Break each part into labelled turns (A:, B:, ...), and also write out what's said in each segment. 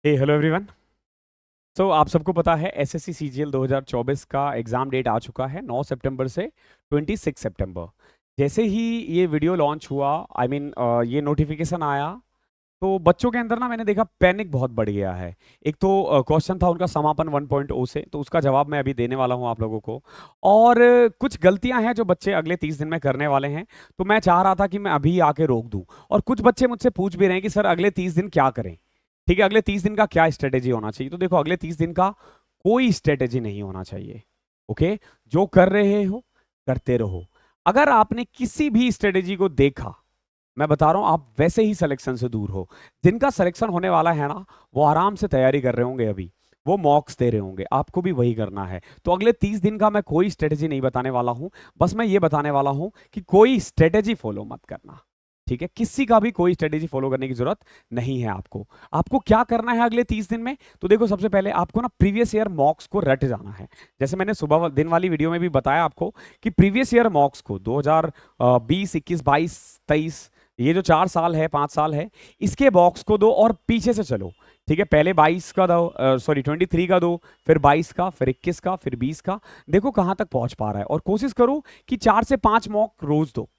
A: Hello everyone. आप सबको पता है एसएससी सीजीएल 2024 का एग्ज़ाम डेट आ चुका है 9 सितंबर से 26 सितंबर। जैसे ही ये वीडियो लॉन्च हुआ, ये नोटिफिकेशन आया, तो बच्चों के अंदर ना मैंने देखा पैनिक बहुत बढ़ गया है। एक तो क्वेश्चन था उनका समापन 1.0 से, तो उसका जवाब मैं अभी देने वाला हूँ आप लोगों को। और कुछ गलतियां हैं जो बच्चे अगले 30 दिन में करने वाले हैं, तो मैं चाह रहा था कि मैं अभी आके रोक दूं। और कुछ बच्चे मुझसे पूछ भी रहे हैं कि सर अगले 30 दिन क्या करें। ठीक है, अगले 30 दिन का क्या स्ट्रेटेजी होना चाहिए। तो देखो, अगले 30 दिन का कोई स्ट्रेटेजी नहीं होना चाहिए। ओके, जो कर रहे हो करते रहो। अगर आपने किसी भी स्ट्रेटेजी को देखा, मैं बता रहा हूं आप वैसे ही सिलेक्शन से दूर हो। जिनका सिलेक्शन होने वाला है ना, वो आराम से तैयारी कर रहे होंगे, अभी वो मॉक्स दे रहे होंगे। आपको भी वही करना है। तो अगले 30 दिन का मैं कोई स्ट्रेटेजी नहीं बताने वाला हूं। बस मैं ये बताने वाला हूं कि कोई स्ट्रेटेजी फॉलो मत करना। ठीक है, किसी का भी कोई स्ट्रेटेजी फॉलो करने की जरूरत नहीं है आपको। आपको क्या करना है अगले 30 दिन में? तो देखो, सबसे पहले आपको ना प्रीवियस ईयर मॉक्स को रट जाना है। जैसे मैंने सुबह दिन वाली वीडियो में भी बताया आपको कि प्रीवियस ईयर मॉक्स को 2020, 21, 22, 23, ये जो 4 साल है, 5 साल है, इसके बॉक्स को दो और पीछे से चलो। ठीक है, पहले 22 का दो, सॉरी 23 का दो, फिर 22 का, फिर 21 का, फिर 20 का। देखो कहां तक पहुंच पा रहा है, और कोशिश करो कि 4 से 5 मॉक रोज दो।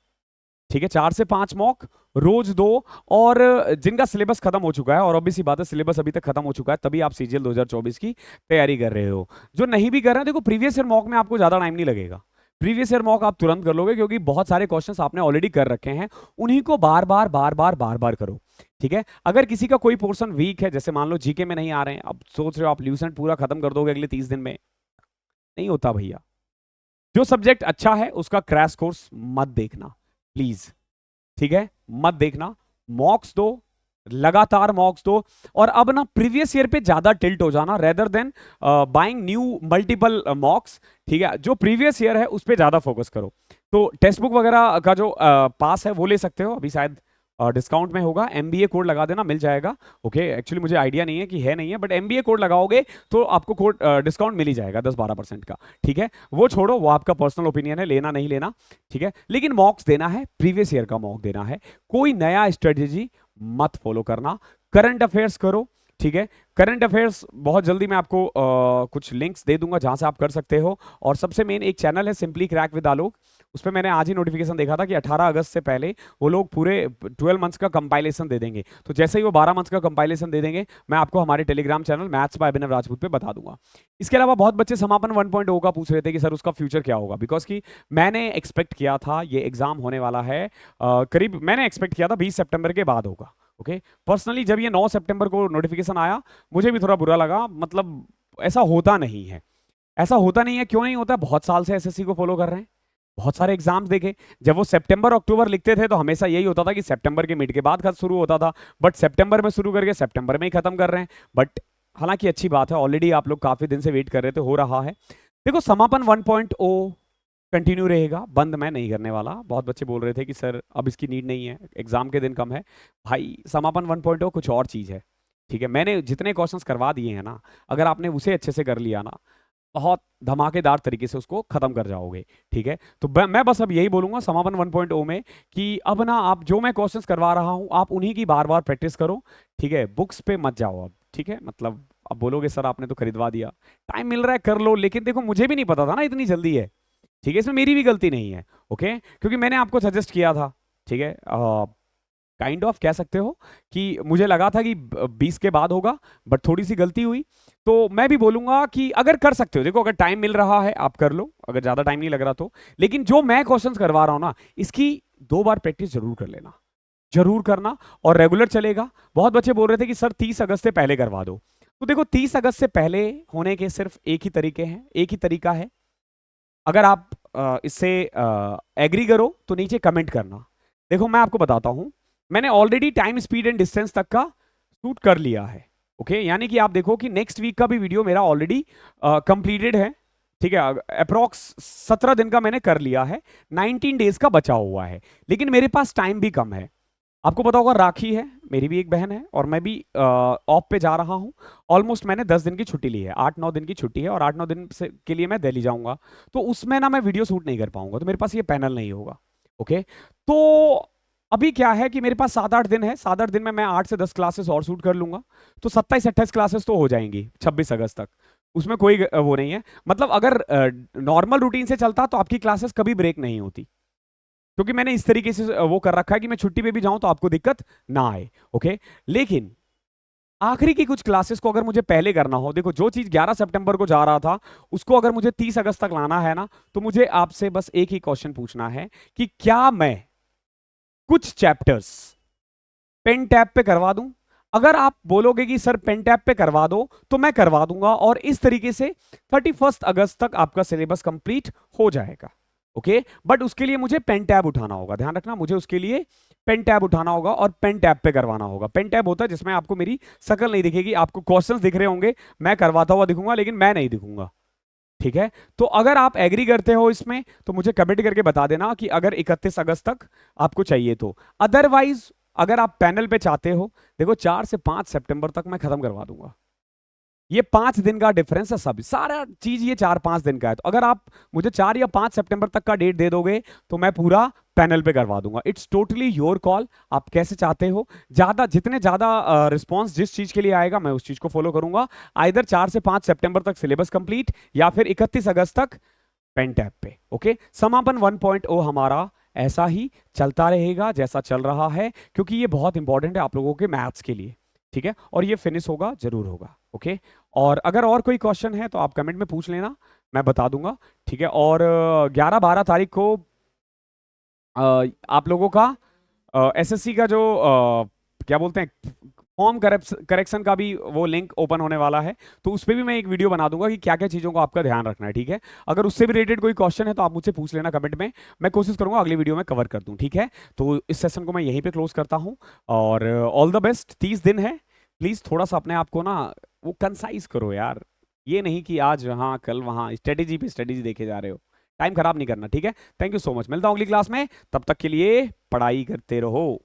A: ठीक है, 4 से 5 मॉक रोज दो। और जिनका सिलेबस खत्म हो चुका है, और ऑब्वियसली बात है सिलेबस अभी तक खत्म हो चुका है, तभी आप सीजीएल 2024 की तैयारी कर रहे हो। जो नहीं भी कर रहे हैं, देखो प्रीवियस ईयर मॉक में आपको ज्यादा टाइम नहीं लगेगा। प्रीवियस ईयर मॉक आप तुरंत कर लोगे, क्योंकि बहुत सारे क्वेश्चंस आपने ऑलरेडी कर रखे हैं। उन्हीं को बार बार बार बार बार बार करो। ठीक है, अगर किसी का कोई पोर्शन वीक है, जैसे मान लो जीके में नहीं आ रहे हैं, अब सोच रहे हो आप ल्यूसेंट पूरा खत्म कर दोगे अगले 30 दिन में, नहीं होता भैया। जो सब्जेक्ट अच्छा है उसका क्रैश कोर्स मत देखना प्लीज। ठीक है, मत देखना। मॉक्स दो, लगातार मॉक्स दो। और अब ना प्रीवियस ईयर पे ज्यादा टिल्ट हो जाना, rather than buying new multiple मॉक्स। ठीक है, जो प्रीवियस ईयर है उस पर ज्यादा फोकस करो। तो टेक्स्ट बुक वगैरह का जो पास है वो ले सकते हो, अभी शायद डिस्काउंट में होगा। एमबीए कोड लगा देना, मिल जाएगा। ओके, एक्चुअली मुझे आइडिया नहीं है कि है नहीं है, बट एमबीए कोड लगाओगे तो आपको कोड डिस्काउंट मिल ही जाएगा 10-12% का। ठीक है, वो छोड़ो, वो आपका पर्सनल ओपिनियन है, लेना नहीं लेना। ठीक है, लेकिन मॉक्स देना है, प्रीवियस ईयर का मॉक देना है। कोई नया स्ट्रेटेजी मत फॉलो करना। करंट अफेयर्स करो। ठीक है, करंट अफेयर्स बहुत जल्दी मैं आपको कुछ लिंक्स दे दूंगा जहां से आप कर सकते हो। और सबसे मेन एक चैनल है सिंपली क्रैक विद आलोक, उस पर मैंने आज ही नोटिफिकेशन देखा था कि 18 अगस्त से पहले वो लोग पूरे 12 मंथ्स का कंपाइलेशन दे देंगे। तो जैसे ही वो 12 मंथ्स का कंपाइलेशन दे देंगे, मैं आपको हमारे टेलीग्राम चैनल मैथ्स बाय अभिनव राजपूत पे बता दूंगा। इसके अलावा बहुत बच्चे समापन 1.0 का पूछ रहे थे कि सर उसका फ्यूचर क्या होगा, बिकॉज कि मैंने एक्सपेक्ट किया था ये एग्जाम होने वाला है करीब, मैंने एक्सपेक्ट किया था 20 सितंबर के बाद होगा। ओके, पर्सनली जब ये 9 सितंबर को नोटिफिकेशन आया, मुझे भी थोड़ा बुरा लगा। मतलब ऐसा होता नहीं है, ऐसा होता नहीं है। क्यों नहीं होता? बहुत साल से एसएससी को फॉलो कर रहे हैं, बहुत सारे एग्जाम्स देखे। जब वो सितंबर अक्टूबर लिखते थे तो हमेशा यही होता था कि सितंबर के मिड के बाद खत शुरू होता था, बट सितंबर में शुरू करके सितंबर में ही खत्म कर रहे हैं। बट हालांकि अच्छी बात है, ऑलरेडी आप लोग काफी दिन से वेट कर रहे थे, हो रहा है। देखो, समापन 1.0 कंटिन्यू रहेगा, बंद मैं नहीं करने वाला। बहुत बच्चे बोल रहे थे कि सर अब इसकी नीड नहीं है, एग्जाम के दिन कम है। भाई, समापन 1.0 कुछ और चीज है। ठीक है, मैंने जितने क्वेश्चंस करवा दिए हैं ना, अगर आपने उसे अच्छे से कर लिया ना, बहुत धमाकेदार तरीके से उसको खत्म कर जाओगे। ठीक है, तो मैं बस अब यही बोलूंगा समापन 1.0 में कि अब ना आप जो मैं क्वेश्चंस करवा रहा हूं, आप उन्हीं की बार बार प्रैक्टिस करो। ठीक है, बुक्स पे मत जाओ अब। ठीक है, मतलब अब बोलोगे सर आपने तो खरीदवा दिया, टाइम मिल रहा है कर लो, लेकिन देखो मुझे भी नहीं पता था ना इतनी जल्दी है। ठीक है, इसमें मेरी भी गलती नहीं है। ओके, क्योंकि मैंने आपको सजेस्ट किया था। ठीक है, काइंड ऑफ कह सकते हो कि मुझे लगा था कि 20 के बाद होगा, बट थोड़ी सी गलती हुई। तो मैं भी बोलूंगा कि अगर कर सकते हो, देखो अगर टाइम मिल रहा है आप कर लो, अगर ज्यादा टाइम नहीं लग रहा तो। लेकिन जो मैं क्वेश्चंस करवा रहा हूं ना, इसकी 2 बार प्रैक्टिस जरूर कर लेना, जरूर करना, और रेगुलर चलेगा। बहुत बच्चे बोल रहे थे कि सर 30 अगस्त से पहले करवा दो। तो देखो, 30 अगस्त से पहले होने के सिर्फ एक ही तरीके हैं, एक ही तरीका है। अगर आप इससे एग्री करो तो नीचे कमेंट करना। देखो मैं आपको बताता हूं, मैंने already time speed and distance तक का शूट कर लिया है। ओके, यानी कि आप देखो कि नेक्स्ट वीक का भी वीडियो मेरा ऑलरेडी कंप्लीटेड है। ठीक है, अप्रोक्स 17 दिन का मैंने कर लिया है, 19 डेज का बचा हुआ है। लेकिन मेरे पास टाइम भी कम है। आपको पता होगा राखी है, मेरी भी एक बहन है, और मैं भी ऑफ पे जा रहा हूँ। ऑलमोस्ट मैंने 10 दिन की छुट्टी ली है, 8-9 दिन की छुट्टी है, और 8-9 दिन से के लिए मैं दिल्ली जाऊंगा। तो उसमें ना मैं वीडियो शूट नहीं कर पाऊंगा, तो मेरे पास ये पैनल नहीं होगा। ओके, तो अभी क्या है कि मेरे पास 7-8 दिन है, 7-8 दिन में मैं 8 से 10 क्लासेस और शूट कर लूंगा, तो 27-28 क्लासेस तो हो जाएंगी 26 अगस्त तक। उसमें कोई वो नहीं है। मतलब अगर नॉर्मल रूटीन से चलता तो आपकी क्लासेस कभी ब्रेक नहीं होती, क्योंकि मैंने इस तरीके से वो कर रखा है कि मैं छुट्टी पे भी जाऊं तो आपको दिक्कत ना आए। ओके, लेकिन आखिरी की कुछ क्लासेस को अगर मुझे पहले करना हो, देखो जो चीज 11 सितंबर को जा रहा था उसको अगर मुझे 30 अगस्त तक लाना है ना, तो मुझे आपसे बस एक ही क्वेश्चन पूछना है कि क्या मैं कुछ चैप्टर्स पेन टैब पे करवा दूं। अगर आप बोलोगे कि सर पेन टैब पे करवा दो, तो मैं करवा दूंगा, और इस तरीके से 31 अगस्त तक आपका सिलेबस कंप्लीट हो जाएगा। ओके, बट उसके लिए मुझे पेन टैब उठाना होगा, ध्यान रखना, मुझे उसके लिए पेन टैब उठाना होगा और पेन टैब पे करवाना होगा। पेन टैब होता है जिसमें आपको मेरी शक्ल नहीं दिखेगी, आपको क्वेश्चंस दिख रहे होंगे, मैं करवाता हुआ दिखूंगा लेकिन मैं नहीं दिखूंगा। ठीक है, तो अगर आप एग्री करते हो इसमें तो मुझे कमेंट करके बता देना कि अगर 31 अगस्त तक आपको चाहिए तो। अदरवाइज अगर आप पैनल पे चाहते हो, देखो 4 से 5 सितंबर तक मैं खत्म करवा दूंगा। ये 5 दिन का डिफरेंस है, सब सारा चीज ये 4-5 दिन का है। तो अगर आप मुझे 4 या 5 सितंबर तक का डेट दे दोगे तो मैं पूरा पैनल पे करवा दूंगा। इट्स टोटली योर कॉल, आप कैसे चाहते हो। ज्यादा जितने ज्यादा रिस्पॉन्स जिस चीज के लिए आएगा मैं उस चीज को फॉलो करूंगा। आइदर 4 से 5 सितंबर तक सिलेबस कंप्लीट, या फिर 31 अगस्त तक पेन टैब पे। ओके, समापन 1.0 हमारा ऐसा ही चलता रहेगा जैसा चल रहा है, क्योंकि ये बहुत इंपॉर्टेंट है आप लोगों के मैथ्स के लिए। ठीक है, और ये फिनिश होगा, जरूर होगा। ओके, और अगर और कोई क्वेश्चन है तो आप कमेंट में पूछ लेना, मैं बता दूंगा। ठीक है, और 11-12 तारीख को आप लोगों का एसएससी का जो क्या बोलते हैं फॉर्म करेक्शन का भी वो लिंक ओपन होने वाला है, तो उस पर भी मैं एक वीडियो बना दूंगा कि क्या क्या चीज़ों को आपका ध्यान रखना है। ठीक है, अगर उससे भी रिलेटेड कोई क्वेश्चन है तो आप मुझसे पूछ लेना कमेंट में, मैं कोशिश करूंगा अगली वीडियो में कवर कर दूं। ठीक है, तो इस सेशन को मैं यहीं पे क्लोज करता हूं, और ऑल द बेस्ट। 30 दिन है, प्लीज़ थोड़ा सा अपने आप को ना वो कंसाइज करो यार, ये नहीं कि आज हाँ कल वहाँ, स्ट्रेटेजी पे स्ट्रेटेजी देखे जा रहे हो, टाइम खराब नहीं करना। ठीक है, थैंक यू सो मच, मिलता हूँ अगली क्लास में, तब तक के लिए पढ़ाई करते रहो।